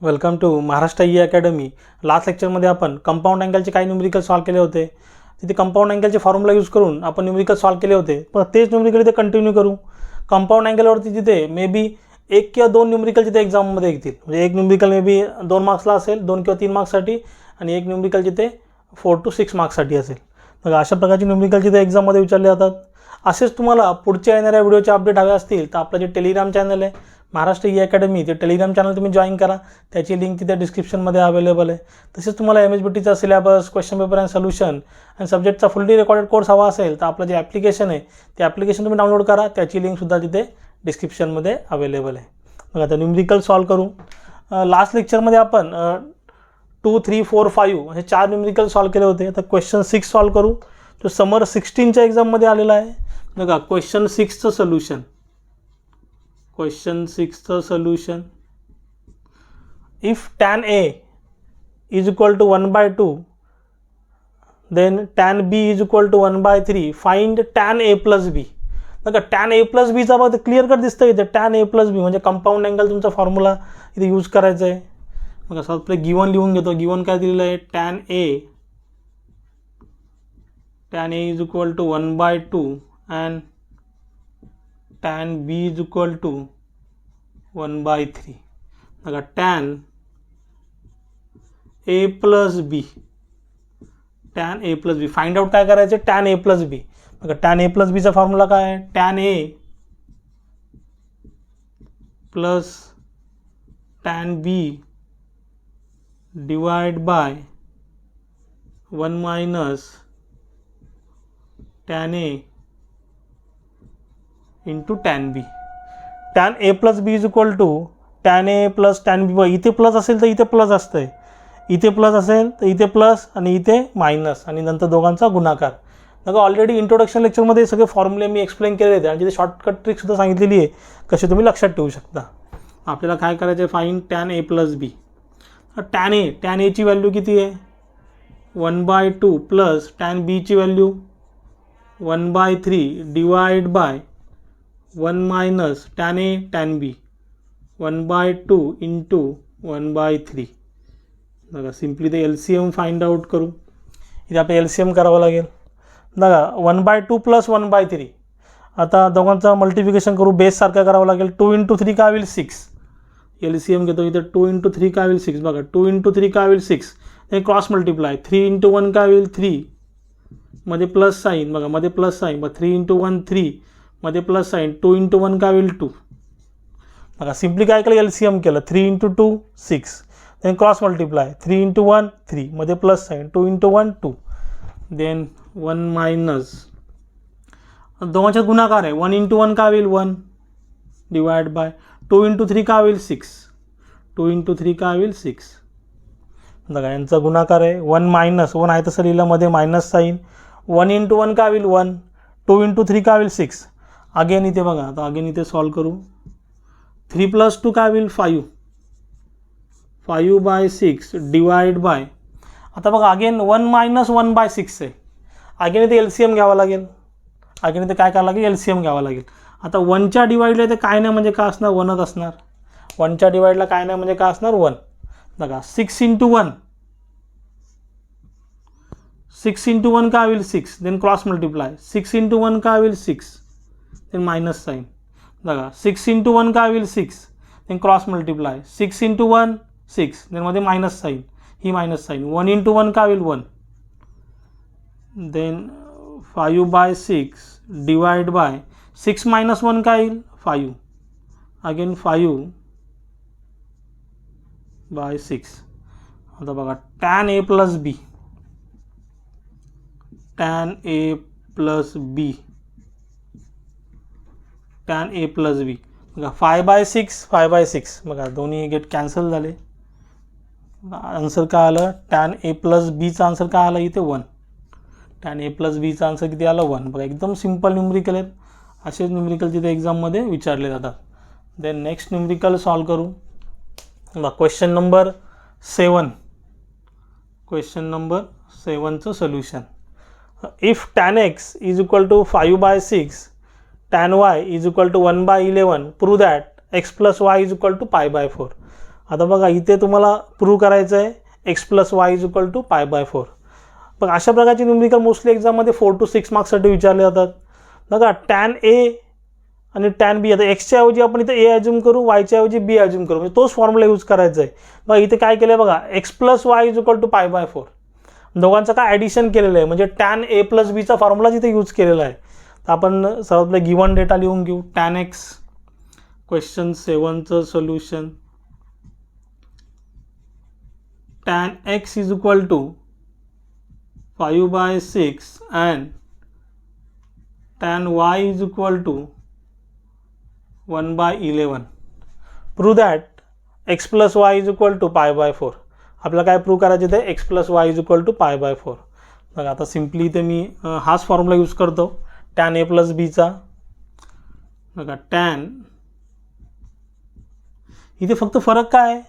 Welcome to Maharashtra eAcademy. Last लेक्चरमध्ये आपण compound अँगलचे काही न्यूमेरिकल सॉल्व केले होते. तिथे कंपाऊंड अँगलचे फॉर्म्युला यूज करून आपण न्यूमेरिकल सॉल्व केले होते. पण तेच न्यूमेरिकल इथे कंटिन्यू करू. कंपाऊंड अँगलवरती तिथे मे बी एक किंवा दोन न्यूमेरिकल तिथे एक्झाममध्ये येतील. म्हणजे एक न्यूमेरिकल मे बी 2 मार्क्सला असेल, 2 किंवा 3 मार्क्ससाठी, आणि एक न्यूमेरिकल जिथे 4 to 6 मार्क्ससाठी असेल. मग अशा प्रकारची न्यूमेरिकल जिथे एक्झाममध्ये विचारले जातात. असेच तुम्हाला पुढच्या येणाऱ्या व्हिडिओचे अपडेट हवे असतील तर आपलं जे टेलिग्राम चॅनल आहे महाराष्ट्र eAcademy, ते टेलिग्राम चॅनल तुम्ही जॉईन करा. त्याची लिंक तिथे डिस्क्रिप्शनमध्ये अवेलेबल आहे. तसेच तुम्हाला MSBTEचा syllabus, question paper and solution आणि सब्जेक्टचा फुल्ली रेकॉर्डेड कोर्स हवा असेल तर आपलं जे ॲप्लिकेशन आहे ते ॲप्लिकेशन तुम्ही डाउनलोड करा. त्याची लिंकसुद्धा तिथे डिस्क्रिप्शनमध्ये अवेलेबल आहे. मग आता न्यूमेरिकल सॉल्व करू. लास्ट लेक्चरमध्ये आपण 2, 3, 4, 5 हे 4 न्यूमेरिकल सॉल्व केले होते. आता क्वेश्चन 6 सॉल्व करू, जो समर 16च्या एक्झाममध्ये आलेला आहे. बघा क्वेश्चन 6चं सोल्युशन. क्वेश्चन 6चं solution. If tan A is equal to 1/2 then tan B is equal to 1/3, find tan A plus B. बघा tan A plus B चा बघा क्लिअर कट दिसतं इथे. tan A plus B म्हणजे compound angle तुमचा formula इथे use करायचा आहे. बघा सर्व आपलं गिवन लिहून घेतो. गिवन काय दिलेलं आहे? tan A is equal to 1/2 and tan B is equal to 1/3. बघा tan A plus B, tan A plus B find out काय करायचे? tan A plus B. बघा tan A plus B चा फॉर्म्युला काय आहे? tan A plus tan B divide by 1 minus tan A into tan B. tan A plus B is equal to tan A plus tan B. इथे plus असेल तर इथे plus असतंय, इथे plus असेल तर इथे प्लस आणि इथे मायनस आणि नंतर दोघांचा गुणाकार. बघा ऑलरेडी इंट्रोडक्शन लेक्चरमध्ये सगळे फॉर्म्युले मी एक्सप्लेन केले होते आणि तिथे शॉर्टकट ट्रिकसुद्धा सांगितलेली आहे कसे तुम्ही लक्षात ठेवू शकता. आपल्याला काय करायचं आहे? Find tan A plus B. tan A ची व्हॅल्यू किती आहे? 1/2 प्लस tan B ची value 1/3 divide by 1 minus tan A tan B 1/2 into 1/3. बघा सिम्पली ते LCM फाइंड आउट करू. इथे आपल्याला LCM करावं लागेल. बघा 1/2 प्लस 1/3. आता दोघांचा मल्टिप्लिकेशन करू. बेस सारखा करावं लागेल. 2 इंटू 3 काय होईल? 6. LCM घेतो इथे. 2 इंटू 3 काय होईल? 6. बघा 2 इंटू 3 काय होईल? 6. हे क्रॉस मल्टिप्लाय. 3 इंटू 1 काय होईल? 3. मध्ये प्लस साईन. बघा मध्ये प्लस साईन. मग 3 इंटू 1 3 मध्ये प्लस साईन. 2 इंटू 1 काय होईल? 2. बघा सिम्पली काय केलं? LCM केलं. 3 into 2 6. Then cross multiply. 3 into 1 3 मध्ये plus sign. 2 into 1 2. Then 1 minus दोघांच्यात गुणाकार आहे. 1 इंटू 1 काय होईल? 1 डिवाइड बाय 2 इंटू 3 काय होईल? 6. 2 इंटू 3 काय होईल? 6. बघा यांचा गुणाकार आहे. 1 मायनस 1 आहे तसं लिहिलं, मध्ये मायनस साईन. 1 इंटू 1 काय होईल? 1. 2 इंटू 3 काय होईल? 6. अगेन इथे बघा. आता अगेन इथे सॉल्व करू. 3 प्लस 2 काय होईल? 5. 5/6 डिवाइड बाय. आता बघा अगेन 1 मायनस 1/6 आहे. अगेन इथे LCM घ्यावा लागेल. अगेन इथे काय करावं लागेल? LCM घ्यावं लागेल. आता 1च्या डिवाइडला इथे काय नाही म्हणजे काय असणार? 1च असणार. 1च्या डिवाइडला काय नाही म्हणजे काय असणार? 1. बघा 6 इंटू 1. 6 इंटू 1 काय होईल? 6. Then cross multiply. 6 इंटू 1 काय होईल? 6. Then minus sign. बघा 6 इंटू 1 काय होईल? 6. Then cross multiply. 6 into 1 6. Then मध्ये मायनस साईन. ही मायनस साईन. 1 इंटू 1 काय होईल? 1. देन 5/6 डिवाइड बाय 6 मायनस 1 काय येईल? 5. अगेन 5/6. आता बघा tan A plus B. tan A plus B. tan A plus B. बघा 5/6 5/6. बघा दोन्ही गेट कॅन्सल झाले. आन्सर काय आलं? tan A प्लस बीचा आन्सर काय आला? इथे 1. tan A प्लस बीचा आन्सर किती आला? 1. बघा एकदम सिम्पल न्यूमेरिकल आहेत. असेच न्यूमेरिकल तिथे एक्झाममध्ये विचारले जातात. देन नेक्स्ट न्यूमेरिकल सॉल्व करू. बघा क्वेश्चन नंबर 7. क्वेश्चन नंबर 7चं solution. If tan x is equal to 5/6 tan y is equal to 1/11, prove that x plus y is equal to pi by 4. आता बघा इथे तुम्हाला प्रूव्ह करायचं आहे x plus Y is equal to π/4. पण अशा प्रकारची न्यूमेरिकल मोस्टली एक्झाममध्ये 4 to 6 मार्क्ससाठी विचारले जातात. बघा टॅन ए आणि टॅन बी, आता एक्सच्या ऐवजी आपण इथे ए ॲज्युम करू, वायच्या ऐवजी बी ॲज्युम करू, म्हणजे तोच फॉर्म्युला यूज करायचा आहे. बघा इथे काय केलं आहे बघा, x plus Y is equal to π/4. दोघांचं काय ॲडिशन केलेलं आहे, म्हणजे टॅन ए प्लस बीचा फॉर्म्युला इथे यूज केलेला आहे. तर आपण सर्वात पहिले गिवन डेटा लिहून घेऊ. टॅन एक्स, क्वेश्चन 7चं solution. Tan x is equal to 5/6 and tan y is equal to 1/11. Prove that x plus y is equal to π/4. आपल्याला काय प्रूव्ह करायचे ते x plus y is equal to π/4. बघा आता simply इथे मी हाच formula use करतो टॅन ए प्लस बीचा. बघा टॅन, इथे फक्त फरक काय आहे,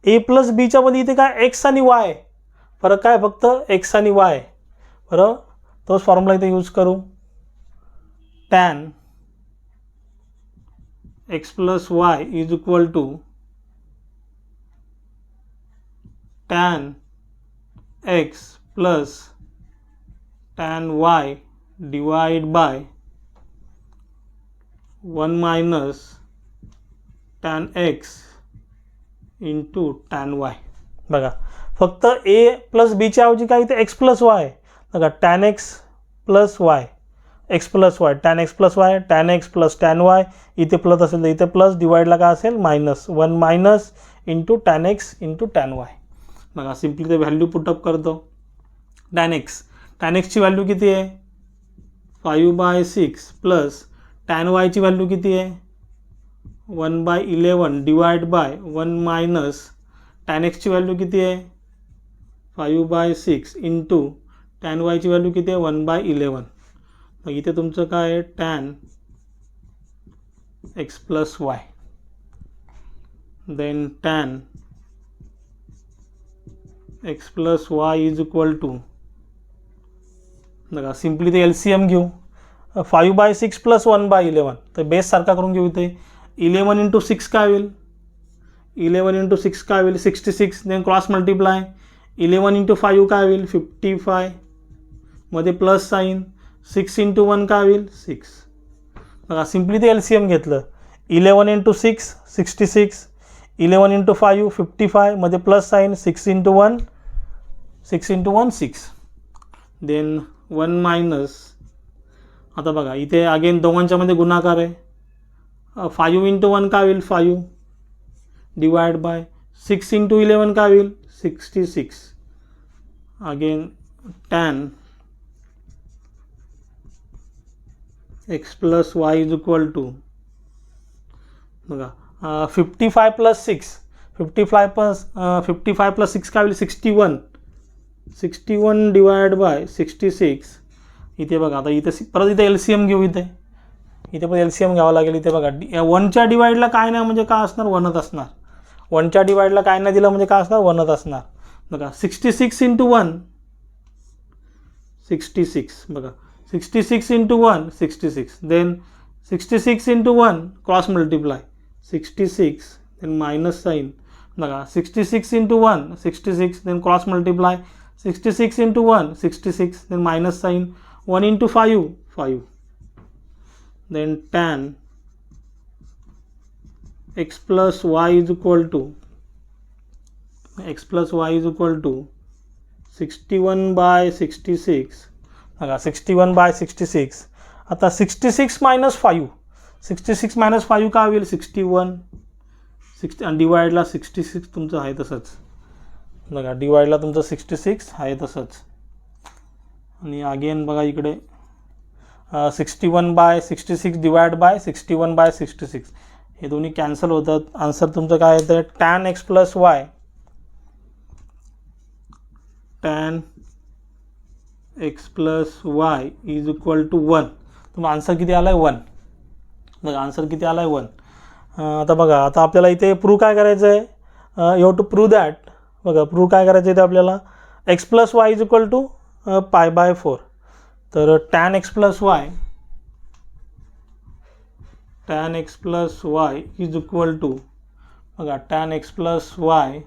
ए प्लस बीच्या मध्ये इथे काय एक्स आणि वाय, फरक काय फक्त एक्स आणि वाय. बरोबर, तोच फॉर्म्युला इथे यूज करू. Tan x plus Y is equal to tan x plus tan Y divide by 1 minus tan X into tan Y. बघा फक्त ए प्लस बीच्या ऐवजी काय इथे एक्स प्लस वाय. बघा tan x plus Y, X plus Y, tan x plus Y, tan x plus tan Y, इथे plus असेल तर इथे प्लस, डिवाइडला काय असेल minus, 1 minus into tan X into tan Y. बघा सिम्पली ते व्हॅल्यू पुटअप करतो. टॅन एक्सची व्हॅल्यू किती आहे 5/6 प्लस टॅन वायची व्हॅल्यू किती आहे 1/11 डिवाइड बाय 1 मायनस टॅन एक्सची व्हॅल्यू किती आहे 5/6 इंटू टॅन वायची व्हॅल्यू किती आहे 1/11. मग इथे तुमचं काय आहे tan x plus Y, then tan x plus Y is equal to, बघा सिम्पली ते LCM घेऊ. 5/6 प्लस 1/11, तर बेस सारखा करून घेऊ. इथे 11 इंटू 6 काय होईल, 11 इंटू 6 काय होईल 66, देन क्रॉस मल्टिप्लाय 11 इंटू 5 काय होईल 55, मध्ये प्लस साईन, 6 इंटू 1 काय होईल 6. बघा सिम्पली ते LCM घेतलं. 11 इंटू 6 66, 11 इंटू 5 55, मध्ये plus sign, 6 into 1 6, then 1 minus, आता बघा इथे अगेन दोघांच्यामध्ये गुणाकार आहे. 5 इंटू 1 काय होईल 5 डिवाइड बाय 6 इंटू 11 काय होईल 66. Again tan x plus Y is equal to, बघा 55 प्लस 6, 55 प्लस 6 काय होईल 61 डिवाइड बाय 66. इथे बघा आता इथे परत इथे LCM घेऊ. इथे पण LCM घ्यावं लागेल. इथे बघा 1च्या डिवाइडला काय नाही म्हणजे काय असणार 1च असणार. 1च्या डिवाइडला काय नाही दिलं म्हणजे काय असणार 1च असणार. बघा 66 इंटू 1 66, बघा 66 into 1 66, then 66 into 1 cross multiply 66, then minus sign. बघा 66 into 1 66, then cross multiply 66 into 1 66, then minus sign, 1 into 5, then tan x plus Y is equal to 61/66. बघा 61/66. आता 66 मायनस 5, 66 मायनस 5 काय होईल 61, आणि डिवाइडला 66 तुमचं आहे तसंच. बघा डिवाइडला तुमचं 66 आहे तसंच. आणि अगेन बघा इकडे 61/66 डिवाइड बाय 61/66, हे दोन्ही कॅन्सल होतात. आन्सर तुमचं काय येतं tan x plus Y, tan x plus Y is equal to 1. तुम्हाला आन्सर किती आला आहे 1. बघा आन्सर किती आला आहे 1. आता बघा आता आपल्याला इथे प्रूव्ह काय करायचं आहे, you have to prove that. बघा प्रूव्ह काय करायचं आहे ते आपल्याला x plus Y is equal to π/4. तर tan x plus Y is equal to बघा tan x plus Y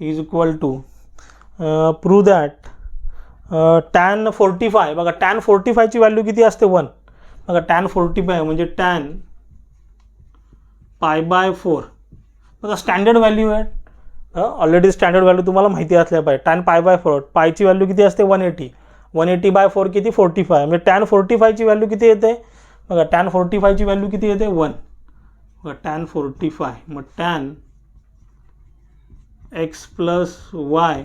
is equal to prove that tan 45 बघा टॅन 45ची व्हॅल्यू किती असते 1 बघा टॅन 45 म्हणजे टॅन π/4 बघा स्टँडर्ड व्हॅल्यू आहे ऑलरेडी स्टँडर्ड व्हॅल्यू तुम्हाला माहिती असल्या पाहिजे टॅन π/4 पायची व्हॅल्यू किती असते 180 180/4 किती 45 म्हणजे टॅन 45ची व्हॅल्यू किती येते बघा टॅन 45ची व्हॅल्यू किती येते 1 बघा टॅन 45 मग tan x plus Y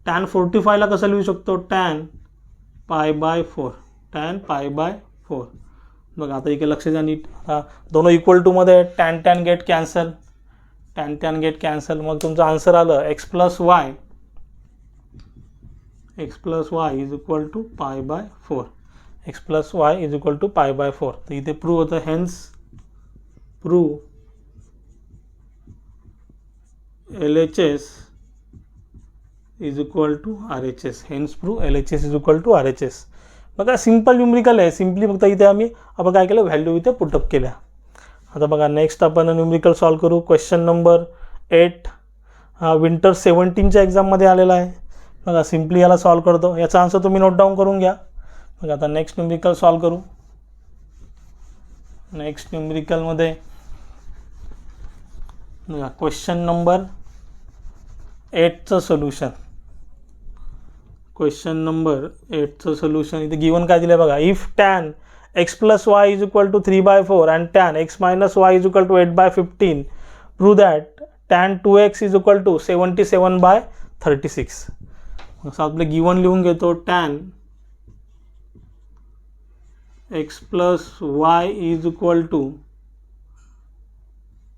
tan 45ला कसं लिहू शकतो टॅन π/4 टॅन π/4 बघा आता इकडे लक्ष द्या नीट दोनों इक्वल टू मध्ये tan tan get cancel tan tan get cancel मग तुमचं आन्सर आलं x plus Y is equal to π/4 x plus Y is equal to π/4 तर इथे प्रूव्ह होतं hence prove LHS is equal to RHS hence prove LHS is equal to RHS बघा simple numerical आहे simply फक्त इथे आपण काय केलं व्हॅल्यू इथे पुटअप केल्या आता बघा नेक्स्ट आपण न्यूमरिकल सॉल्व करू क्वेश्चन नंबर 8 हा विंटर 17च्या एक्झाममध्ये आलेला आहे बघा सिम्पली याला सॉल्व करतो याचा आन्सर तुम्ही नोट डाऊन करून घ्या बघा आता नेक्स्ट न्यूमरिकल सॉल्व करू नेक्स्ट न्यूमरिकलमध्ये बघा क्वेश्चन नंबर 8चं सोल्युशन क्वेश्चन नंबर 8चं सोल्युशन इथे गिवन काय दिलं बघा if tan x plus Y is equal to 3/4 and tan x minus Y is equal to 8/15 prove that tan 2x is equal to 77/36 असं आपलं गिवन लिहून घेतो tan x plus Y is equal to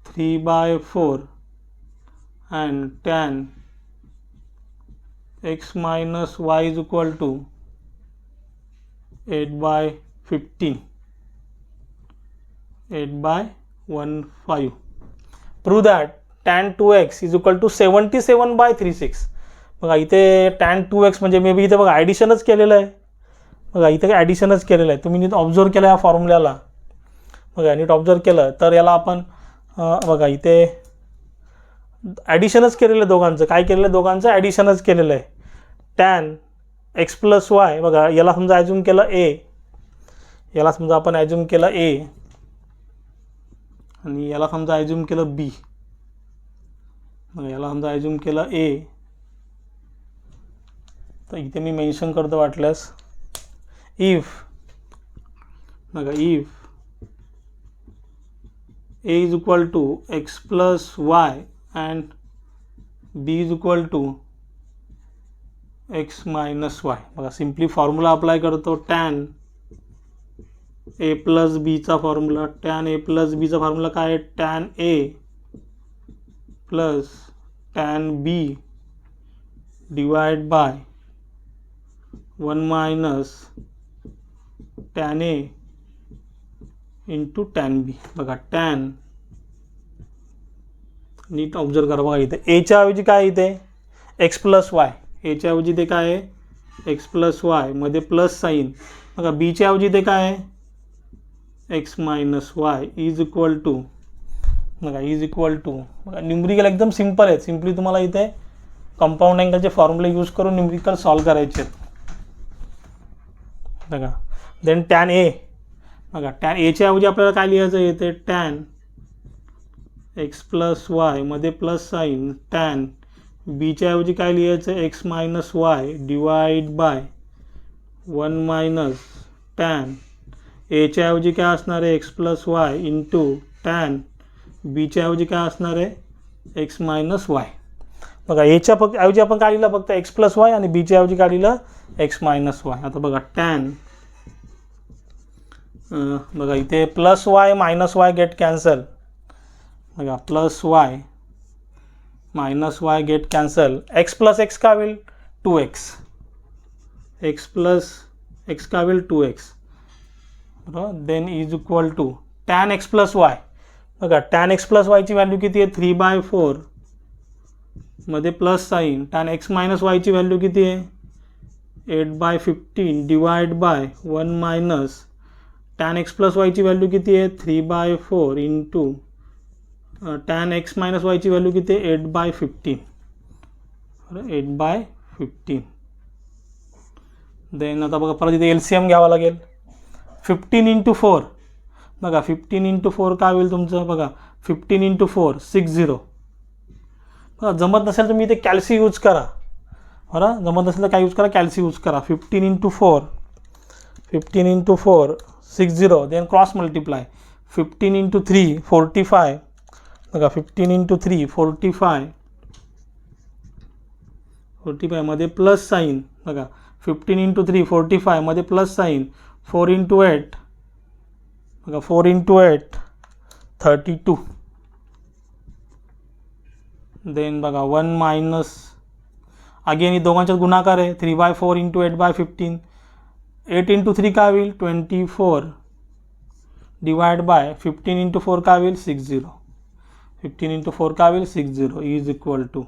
3/4 and tan x minus y is equal to 8/15 8/15 prove that tan 2x is equal to 77/36 बघा इथे tan 2x म्हणजे may be इथे बघा ॲडिशनच केलेलं आहे बघा इथे काय ॲडिशनच केलेलं आहे तुम्ही नीट ऑब्झर्व केलं या फॉर्म्युल्याला बघा नीट ऑब्झर्व केलं तर याला आपण बघा इथे ॲडिशनच केलेलं आहे दोघांचं काय केलेलं आहे दोघांचं ॲडिशनच केलेलं आहे टॅन एक्स प्लस वाय बघा याला समजा ॲज्युम केलं ए याला समजा आपण ॲज्युम केलं ए आणि याला समजा ॲज्युम केलं बी बघा याला समजा ॲज्युम केलं ए तर इथे मी मेन्शन करतो वाटल्यास इफ बघा if A is equal to X plus Y and b is equal to x minus y बघा सिम्पली फॉर्म्युला अप्लाय करतो tan a प्लस बीचा फॉर्म्युला tan a प्लस बीचा फॉर्म्युला काय आहे tan a plus tan b divide by 1 minus tan a into tan b बघा tan नीट observe करा बघा इथे एच्या ऐवजी काय इथे एक्स प्लस वाय एच्या ऐवजी ते काय आहे एक्स प्लस वाय मध्ये प्लस साईन बघा बीच्या ऐवजी ते काय आहे X minus Y is equal to बघा इज इक्वल टू बघा न्यूमरिकल एकदम सिम्पल आहे सिम्पली तुम्हाला इथे कंपाऊंड अँगलचे फॉर्म्युले यूज करून न्यूमरिकल सॉल्व करायचे आहेत बघा देन टॅन ए बघा टॅन एच्या ऐवजी आपल्याला काय लिहायचं येते टॅन एक्स प्लस वाय मध्ये प्लस साईन टॅन बीच्या ऐवजी काय लिहायचं X minus Y divide by 1 minus tan एच्या ऐवजी काय असणार आहे x plus Y into tan बीच्या ऐवजी काय असणार आहे एक्स मायनस वाय बघा एच्या ऐवजी आपण काय लिहिलं फक्त एक्स प्लस वाय आणि बीच्या ऐवजी काय लिहिलं एक्स मायनस वाय आता बघा टॅन बघा इथे plus y minus y get cancel बघा plus y minus y get cancel x plus x का होईल 2x एक्स प्लस एक्स का होईल 2x बरोबर then is equal to tan x plus Y बघा टॅन एक्स प्लस वायची value किती आहे 3/4 मध्ये plus sign tan x minus वायची व्हॅल्यू किती आहे 8/15 divide by 1 minus tan x plus वायची व्हॅल्यू किती आहे 3/4 इंटू tan x मायनस वायची व्हॅल्यू किती आहे 8/15. 8/15. देन आता बघा परत इथे LCM घ्यावा लागेल. 15 × 4 बघा 15 × 4 काय होईल तुमचं बघा 15 × 4 60. बघा जमत नसेल तर मी इथे कॅल्सी यूज करा. बरं जमत नसेल तर काय यूज करा कॅल्सी यूज करा. 15 × 4 60. Then cross multiply 15 × 3 45. बघा 15 × 3 45 मध्ये प्लस साईन बघा 15 × 3 45 मध्ये प्लस साईन 4 × 8 बघा 4 × 8 32. देन बघा 1 मायनस अगेन ही दोघांच्यात गुणाकार आहे 3/4 × 8/15. 8 × 3 काय होईल 24 डिवाइड बाय 15 × 4 काय होईल 60. 15 × 4 काय होईल 60 इज इक्वल टू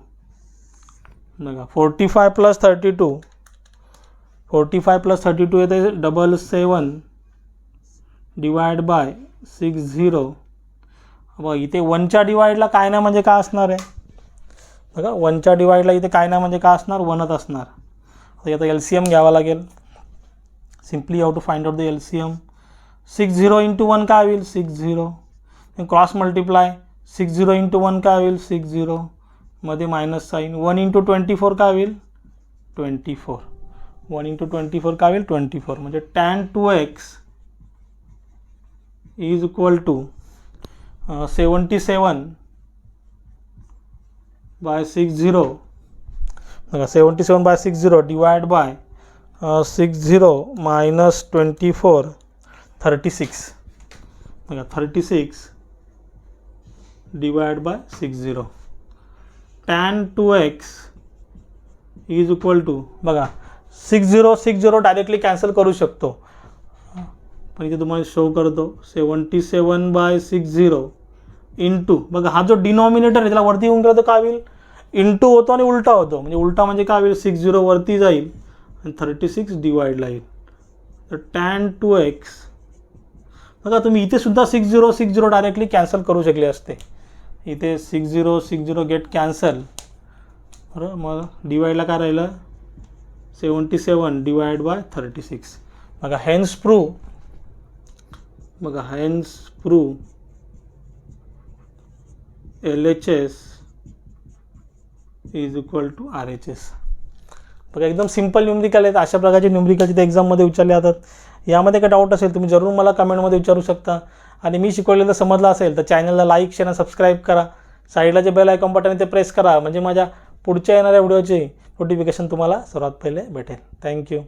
बघा 45 + 32. 45 + 32 येते 77 डिवाइड बाय 60. बघा इथे 1च्या डिवाइडला काय ना म्हणजे काय असणार आहे बघा 1च्या डिवाइडला इथे काय ना म्हणजे काय असणार 1च असणार. तर आता LCM घ्यावा लागेल. Simply how to find out the LCM. 60 × 1 काय होईल 60. क्रॉस मल्टिप्लाय 60 × 1 काय होईल 60 मध्ये मायनस साईन 1 × 24 काय होईल 24. 1 × 24 काय होईल 24 म्हणजे tan 2x is equal to 77/60 बघा 77/60 डिवाइड बाय 60 मायनस 24 36 बघा 36 divide by 60. tan 2x is equal to बघा 60 डायरेक्टली कॅन्सल करू शकतो पण इथे तुम्हाला शो करतो 77/60 इंटू बघा हा जो डिनॉमिनेटर आहे त्याला वरती येऊन गेला तर काय होईल इंटू होतो आणि उलटा होतो म्हणजे उलटा म्हणजे काय होईल 60 वरती जाईल आणि 36 डिवाइडला येईल. तर tan 2x बघा तुम्ही इथे सुद्धा 60 डायरेक्टली कॅन्सल करू शकले असते. इथे 60 गेट कॅन्सल. बरं मग डिवाइडला काय राहिलं 77 डिवाइड बाय 36. बघा hence prove LHS is equal to RHS. बघा एकदम सिंपल न्यूमरिकल आहेत. अशा प्रकारचे न्यूमरिकल तिथे एक्झाममध्ये विचारले जातात. यामध्ये काही डाऊट असेल तुम्ही जरूर मला कमेंटमध्ये विचारू शकता. आणि मी शिकवलेलं समजलं असेल तर चॅनलला लाईक शेअर आणि सबस्क्राईब करा. साईडला जे बेल आयकॉन बटन आहे ते प्रेस करा म्हणजे माझ्या पुढच्या येणाऱ्या व्हिडिओची नोटिफिकेशन तुम्हाला सर्वात पहिले भेटेल. थँक्यू.